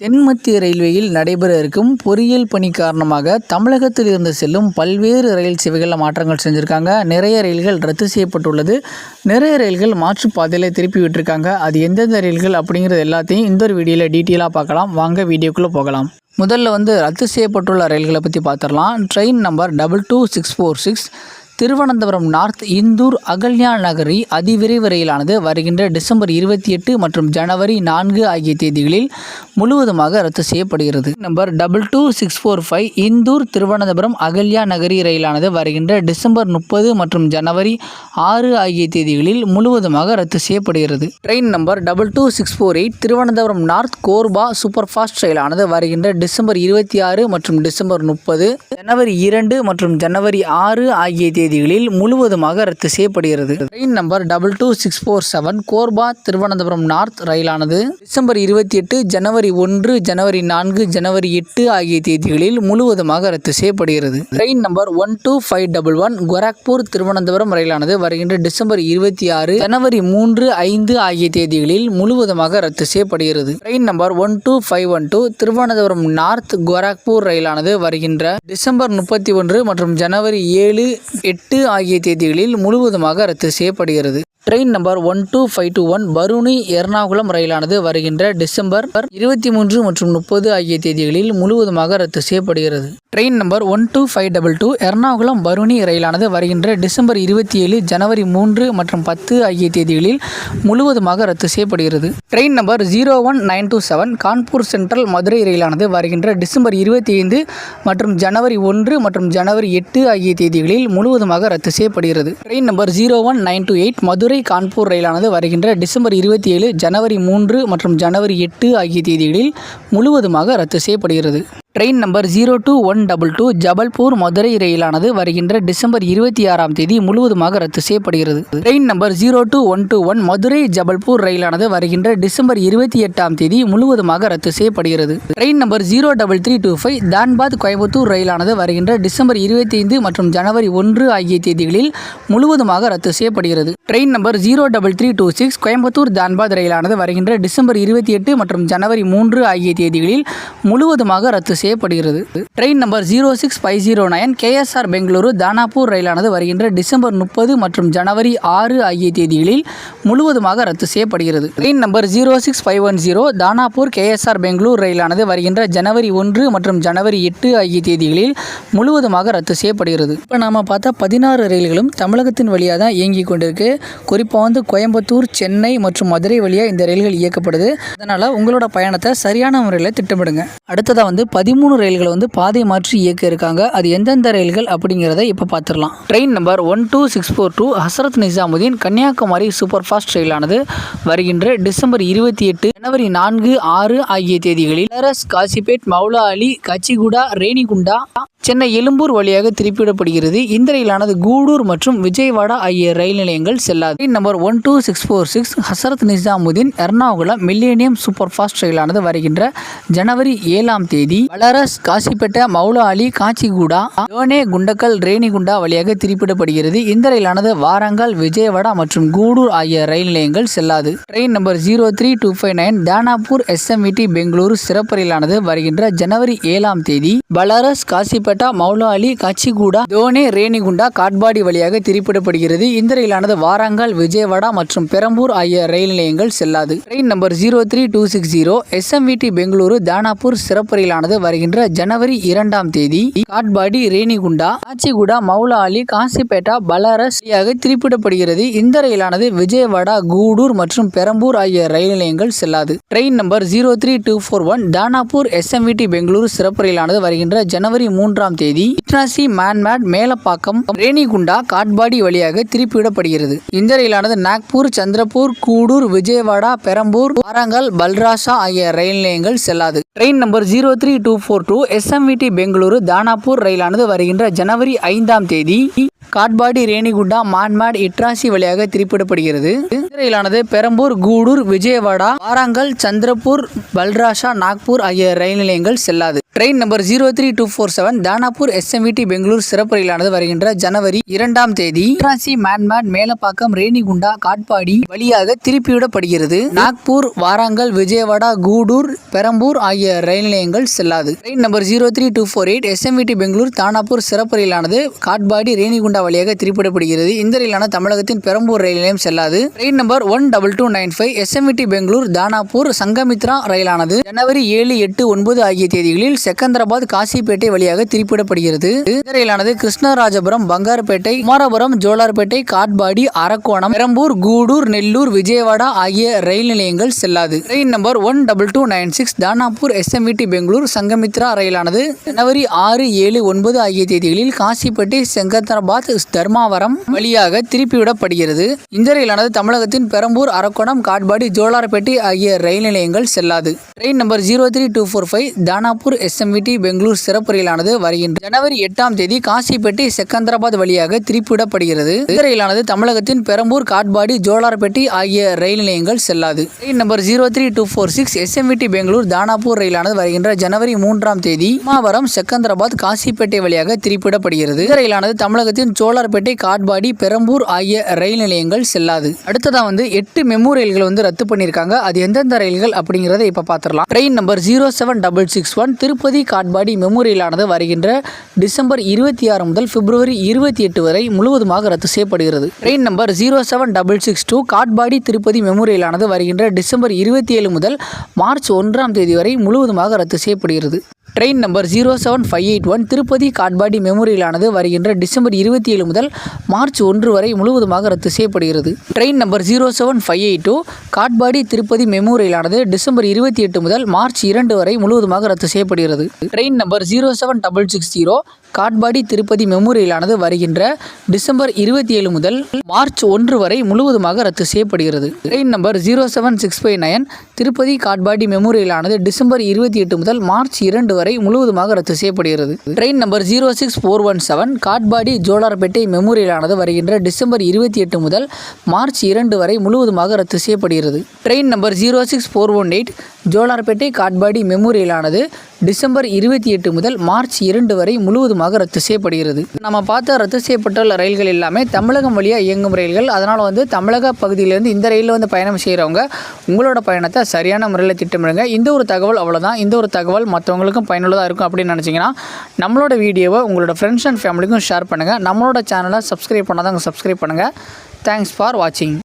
தென்மத்திய ரயில்வேயில் நடைபெற இருக்கும் பொறியியல் பணி காரணமாக தமிழகத்தில் இருந்து செல்லும் பல்வேறு ரயில் சேவைகளில் மாற்றங்கள் செஞ்சுருக்காங்க. நிறைய ரயில்கள் ரத்து செய்யப்பட்டுள்ளது. நிறைய ரயில்கள் மாற்றுப்பாதையில் திருப்பி விட்டுருக்காங்க. அது எந்தெந்த ரயில்கள் அப்படிங்கிறது எல்லாத்தையும் இந்த ஒரு வீடியோவில் டீட்டெயிலாக பார்க்கலாம். வாங்க வீடியோக்குள்ளே போகலாம். முதல்ல ரத்து செய்யப்பட்டுள்ள ரயில்களை பற்றி பார்த்துடலாம். Train number 22646 Thiruvananthapuram north Indore Ahalya Nagari அதிவிரைவு ரயிலானது வருகின்ற டிசம்பர் 28 மற்றும் ஜனவரி 4 ஆகிய தேதிகளில் முழுவதுமாக ரத்து செய்யப்படுகிறது. நம்பர் 22645 இந்தூர் திருவனந்தபுரம் அகல்யா நகரி ரயிலானது வருகின்ற டிசம்பர் 30 மற்றும் ஜனவரி 6 ஆகிய தேதிகளில் முழுவதுமாக ரத்து செய்யப்படுகிறது. Train number 22648 Thiruvananthapuram north Korba super fast ரயிலானது வருகின்ற டிசம்பர் 26 மற்றும் டிசம்பர் 30 ஜனவரி 2 மற்றும் ஜனவரி 6 ஆகிய தேதிகளில் முழுவதுமாக ரத்து செய்யப்படுகிறது. Train number 22647 Korba Thiruvananthapuram north ரயிலானது டிசம்பர் 28 ஜனவரி 1 ஜனவரி 4 ஜனவரி 8 ஆகிய தேதிகளில் முழுவதுமாக ரத்து செய்யப்படுகிறது. ட்ரெயின் நம்பர் 12511 கோரக்பூர் திருவனந்தபுரம் ரயிலானது வருகின்ற டிசம்பர் 26 ஜனவரி 3 5 ஆகிய தேதிகளில் முழுவதுமாக ரத்து செய்யப்படுகிறது. Train number 12512 Thiruvananthapuram north Gorakhpur ரயிலானது வருகின்ற டிசம்பர் 31 மற்றும் ஜனவரி 7 8 ஆகிய தேதிகளில் முழுவதுமாக ரத்து செய்யப்படுகிறது. ட்ரெயின் நம்பர் 12521 பருனி எர்ணாகுளம் ரயிலானது வருகின்ற டிசம்பர் 23 மற்றும் 30 ஆகிய தேதிகளில் முழுவதுமாக ரத்து செய்யப்படுகிறது. ட்ரெயின் நம்பர் 12522 எர்ணாகுளம் பருனி ரயிலானது வருகின்ற டிசம்பர் 27 ஜனவரி 3 மற்றும் 10 ஆகிய தேதிகளில் முழுவதுமாக ரத்து செய்யப்படுகிறது. Train number 01927 Kanpur central Madurai ரயிலானது வருகின்ற டிசம்பர் 25 மற்றும் ஜனவரி 1 மற்றும் ஜனவரி 8 ஆகிய தேதிகளில் முழுவதுமாக ரத்து செய்யப்படுகிறது. ட்ரெயின் நம்பர் 01928 மதுரை கான்பூர் ரயிலானது வருகின்ற டிசம்பர் 27 ஜனவரி 3 மற்றும் ஜனவரி 8 ஆகிய தேதிகளில் முழுவதுமாக ரத்து செய்யப்படுகிறது. ட்ரெயின் நம்பர் 02122 ஜபல்பூர் மதுரை ரயிலானது வருகின்ற டிசம்பர் 26ஆம் தேதி முழுவதுமாக ரத்து செய்யப்படுகிறது. ட்ரெயின் நம்பர் 02121 மதுரை ஜபல்பூர் ரயிலானது வருகின்ற டிசம்பர் 28ஆம் தேதி முழுவதுமாக ரத்து செய்யப்படுகிறது. ட்ரெயின் நம்பர் 03325 தான்பாத் கோயம்புத்தூர் ரயிலானது வருகின்ற டிசம்பர் 25 மற்றும் ஜனவரி 1 ஆகிய தேதிகளில் முழுவதுமாக ரத்து செய்யப்படுகிறது. ட்ரெயின் நம்பர் 03326 கோயம்புத்தூர் தான்பாத் ரயிலானது வருகின்ற டிசம்பர் 28 மற்றும் ஜனவரி 3 ஆகிய தேதிகளில் முழுவதுமாக ரத்து செய்யப்படுகிறது. ட்ரெயின் நம்பர் 06509 KSR பெங்களூரு தானாப்பூர் ரயிலானது வருகின்ற டிசம்பர் 30 மற்றும் ஜனவரி 6 ஆகிய தேதிகளில் முழுவதுமாக ரத்து செய்யப்படுகிறது. ட்ரெயின் நம்பர் 06510 தானாப்பூர் KSR பெங்களூர் ரயிலானது வருகின்ற ஜனவரி 1 மற்றும் ஜனவரி 8 ஆகிய தேதிகளில் முழுவதுமாக ரத்து செய்யப்படுகிறது. இப்போ நாம பார்த்த 16 ரயில்களும் தமிழகத்தின் வழியாக தான் இயங்கி கொண்டிருக்கு. குறிப்பாக கோயம்புத்தூர் சென்னை மற்றும் மதுரை வழியாக இந்த ரயில்கள் இயக்கப்படுது. அதனால் உங்களோட பயணத்தை சரியான முறையில் திட்டமிடுங்க. அடுத்ததாக 13 ரயில்களை பாதை மாற்றி இயக்க இருக்காங்க. அது எந்தெந்த ரயில்கள் அப்படிங்கிறத இப்போ பார்த்துடலாம். ட்ரெயின் நம்பர் 12642 ஹசரத் நிசாமுதீன் கன்னியாகுமரி சூப்பர் ஃபாஸ்ட் ரயிலானது வருகின்ற டிசம்பர் 28 ஜனவரி 4 6 ஆகிய தேதிகளில் காசிபேட் மௌலா அலி கச்சிகுடா ரேணிகுண்டா சென்னை எழும்பூர் வழியாக திருப்பிவிடப்படுகிறது. இந்த ரயிலானது கூடூர் மற்றும் விஜயவாடா ஆகிய ரயில் நிலையங்கள் செல்லாது. Train number 12646 Hazrat Nizamuddin Ernakulam millennium super fast ரயிலானது வருகின்ற ஜனவரி 7ஆம் தேதி பலரஸ் காசிப்பேட்டை மௌலா அலி காச்சிகுடா யோனே குண்டக்கல் ரேணிகுண்டா வழியாக திருப்பிவிடப்படுகிறது. இந்த ரயிலானது வாரங்கல் விஜயவாடா மற்றும் கூடூர் ஆகிய ரயில் நிலையங்கள் செல்லாது. ட்ரெயின் நம்பர் 03259 தானாப்பூர் SMVT பெங்களூரு சிறப்பு ரயிலானது வருகின்ற ஜனவரி 7ஆம் தேதி பலரஸ் காசிப்பேட்டை மௌலா அலி காச்சிகுடா தோனே ரேணிகுண்டா காட்பாடி வழியாக திருப்பிடப்படுகிறது. இந்த ரயிலானது வாரங்கல் விஜயவாடா மற்றும் பெரம்பூர் ஆகிய ரயில் நிலையங்கள் செல்லாது. ட்ரெயின் நம்பர் 03260 SMVT பெங்களூரு தானாப்பூர் சிறப்பு ரயிலானது வருகின்ற ஜனவரி 2ஆம் தேதி காட்பாடி ரேணிகுண்டா காச்சிகுடா மௌலா அலி காசிப்பேட்டா பலாரஸ் வழியாக திருப்பிடப்படுகிறது. இந்த ரயிலானது விஜயவாடா கூடூர் மற்றும் பெரம்பூர் ஆகிய ரயில் நிலையங்கள் செல்லாது. ட்ரெயின் நம்பர் 03241 தானாப்பூர் SMVT பெங்களூரு சிறப்பு ரயிலானது வருகின்ற ஜனவரி 3ஆம் தேதி இட்ராசி மான்மேட் மேலப்பாக்கம் ரேணிகுண்டா காட்பாடி வழியாக திருப்பிவிடப்படுகிறது. இந்த ரயிலானது நாக்பூர் சந்திரபூர் கூடூர் விஜயவாடா பெரம்பூர் வாரங்கல் பல்ராசா ஆகிய ரயில் நிலையங்கள் செல்லாது. ட்ரெயின் நம்பர் 03242 SMVT பெங்களூரு தானாப்பூர் ரயிலானது வருகின்ற ஜனவரி 5ஆம் தேதி காட்பாடி ரேணிகுண்டா மான்மேட் இட்ராசி வழியாக திருப்பிடப்படுகிறது. இந்த ரயிலானது பெரம்பூர் கூடூர் விஜயவாடா வாரங்கல் சந்திரபூர் பல்ராசா நாக்பூர் ஆகிய ரயில் நிலையங்கள் செல்லாது. ட்ரெயின் நம்பர் 03247 தானாப்பூர் SMVT பெங்களூர் சிறப்பு ரயிலானது வருகின்ற ஜனவரி 2ஆம் தேதி ராசி மேன்மேட் மேலப்பாக்கம் ரேணிகுண்டா காட்பாடி வழியாக திருப்பிவிடப்படுகிறது. நாக்பூர் வாராங்கல் விஜயவாடா கூடூர் பெரம்பூர் ஆகிய ரயில் நிலையங்கள் செல்லாது. ட்ரெயின் நம்பர் 03248 SMVT பெங்களூர் தானாப்பூர் சிறப்பு ரயிலானது காட்பாடி ரேணிகுண்டா வழியாக திருப்பிவிடப்படுகிறது. இந்த ரயிலான தமிழகத்தின் பெரம்பூர் ரயில் நிலையம் செல்லாது. Train number 12295 SMVT Bangalore Danapur Sanghamitra ரயிலானது ஜனவரி 7, 8, 9 ஆகிய தேதிகளில் செகந்திராபாத் காசிப்பேட்டை வழியாக திருப்பிவிடப்படுகிறது. இந்த ரயிலானது கிருஷ்ணராஜபுரம் பங்காரப்பேட்டை குமாரபுரம் ஜோலார்பேட்டை காட்பாடி அரக்கோணம் பெரம்பூர் கூடூர் நெல்லூர் விஜயவாடா ஆகிய ரயில் நிலையங்கள் செல்லாது. Train number 12296 Danapur SMVT Bangalore Sanghamitra ரயிலானது ஜனவரி 6, 7, 9 ஆகிய தேதிகளில் காசிப்பேட்டை செகந்திராபாத் தர்மாவரம் வழியாக திருப்பிவிடப்படுகிறது. இந்த ரயிலானது தமிழகத்தின் பெரம்பூர் அரக்கோணம் காட்பாடி ஜோலார்பேட்டை ஆகிய ரயில் நிலையங்கள் செல்லாது. ட்ரெயின் நம்பர் 03245 தானாப்பூர் SMVT பெங்களூர் சிறப்பு ரயிலானது வருகின்ற ஜனவரி 8ஆம் தேதி காசிப்பேட்டை செகந்திராபாத் வழியாக திருப்பிவிடப்படுகிறது. இந்த ரயிலானது தமிழகத்தின் பெரம்பூர் காட்பாடி ஜோலார்பேட்டை ஆகிய ரயில் நிலையங்கள் செல்லாது. ட்ரெயின் நம்பர் 03246 SMVT பெங்களூர் தானாப்பூர் ரயிலானது வருகின்ற ஜனவரி 3ஆம் தேதி மாவரம் செகந்திராபாத் காசிப்பேட்டை வழியாக திருப்பிவிடப்படுகிறது. இந்த ரயிலானது தமிழகத்தின் ஜோலார்பேட்டை காட்பாடி பெரம்பூர் ஆகிய ரயில் நிலையங்கள் செல்லாது. அடுத்ததா 8 மெமு ரயில்கள் ரத்து பண்ணியிருக்காங்க. அது எந்தெந்த ரயில்கள் அப்படிங்கறத இப்ப பார்த்துடலாம். Train number 07661 Tirupati Katpadi MEMU ரயிலானது வருகின்ற டிசம்பர் 26 முதல் பிப்ரவரி 28 வரை முழுவதுமாக ரத்து செய்யப்படுகிறது. Train number 07662 Katpadi Tirupati MEMU ரயிலானது வருகின்ற டிசம்பர் 27 முதல் மார்ச் 1ஆம் தேதி வரை முழுவதுமாக ரத்து செய்யப்படுகிறது. Train number 07581 Tirupati Katpadi MEMU ரயிலானது வருகின்ற டிசம்பர் 27 முதல் மார்ச் 1 வரை முழுவதுமாக ரத்து செய்யப்படுகிறது. Train number 07582 Katpadi Tirupati MEMU ரயிலானது டிசம்பர் 28 முதல் மார்ச் 2 வரை முழுவதுமாக ரத்து செய்யப்படுகிறது. Train number 07660 Katpadi Tirupati MEMU ரயிலானது வருகின்ற டிசம்பர் 27 முதல் மார்ச் 1 வரை முழுவதுமாக ரத்து செய்யப்படுகிறது. Train number 07659 Tirupati Katpadi MEMU ரயிலானது டிசம்பர் 28 முதல் மார்ச் 2 வரை முழுவதுமாக ரத்து செய்யப்படுகிறது. Train number 06417 Katpadi Jolarpettai MEMU ரயிலானது வருகின்ற டிசம்பர் 28 முதல் மார்ச் 2 வரை முழுவதுமாக ரத்து செய்யப்படுகிறது. Train number 06418 Jolarpettai Katpadi MEMU ரயிலானது டிசம்பர் 28 முதல் மார்ச் 2 வரை முழுவதுமாக ரத்து செய்யப்படுகிறது. நம்ம பார்த்த ரத்து செய்யப்பட்டுள்ள ரயில்கள் எல்லாமே தமிழகம் வழியாக இயங்கும் ரயில்கள். அதனால் தமிழக பகுதியிலேருந்து இந்த ரயிலில் பயணம் செய்கிறவங்க உங்களோட பயணத்தை சரியான முறையில் திட்டமிடுங்க. இந்த ஒரு தகவல் அவ்வளோதான். இந்த ஒரு தகவல் மற்றவங்களுக்கும் பயனுள்ளதாக இருக்கும் அப்படின்னு நினச்சிங்கன்னா நம்மளோட வீடியோவை உங்களோட ஃப்ரெண்ட்ஸ் அண்ட் ஃபேமிலிக்கும் ஷேர் பண்ணுங்கள். நம்மளோட சேனலை சப்ஸ்கிரைப் பண்ணாதவங்க சப்ஸ்கிரைப் பண்ணுங்கள். தேங்க்ஸ் ஃபார் வாட்சிங்.